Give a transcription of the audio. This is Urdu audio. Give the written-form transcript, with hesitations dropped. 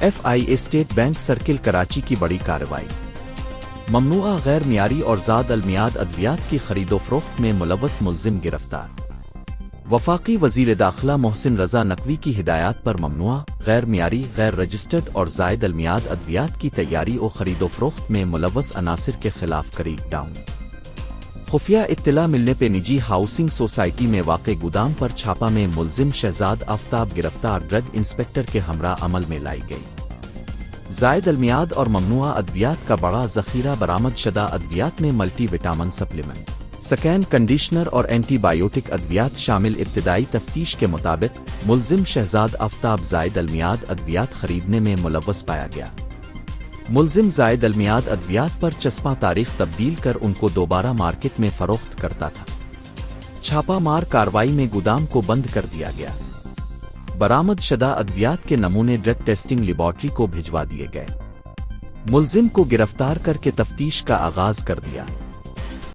FIA state bank circle Karachi کی بڑی کارروائی، ممنوعہ غیر معیاری اور زائد المیعاد ادویات کی خرید و فروخت میں ملوث ملزم گرفتار۔ وفاقی وزیر داخلہ محسن رضا نقوی کی ہدایات پر ممنوعہ، غیر معیاری، غیر رجسٹرڈ اور زائد المیعاد ادویات کی تیاری و خرید و فروخت میں ملوث عناصر کے خلاف کریک ڈاؤن۔ خفیہ اطلاع ملنے پہ نجی ہاؤسنگ سوسائٹی میں واقع گودام پر چھاپہ میں ملزم شہزاد آفتاب گرفتار، ڈرگ انسپکٹر کے ہمراہ عمل میں لائی گئی۔ زائد المیعاد اور ممنوعہ ادویات کا بڑا ذخیرہ برآمد شدہ ادویات میں multi vitamin supplement, scan conditioner اور اینٹی بائیوٹک ادویات شامل۔ ابتدائی تفتیش کے مطابق ملزم شہزاد آفتاب زائد المیعاد ادویات خریدنے میں ملوث پایا گیا۔ ملزم زائد المیعاد ادویات پر چسپاں تاریخ تبدیل کر ان کو دوبارہ مارکیٹ میں فروخت کرتا تھا۔ چھاپہ مار کارروائی میں گودام کو بند کر دیا گیا۔ برآمد شدہ ادویات کے نمونے ڈرگ ٹیسٹنگ لیبارٹری کو بھجوا دیے گئے۔ ملزم کو گرفتار کر کے تفتیش کا آغاز کر دیا۔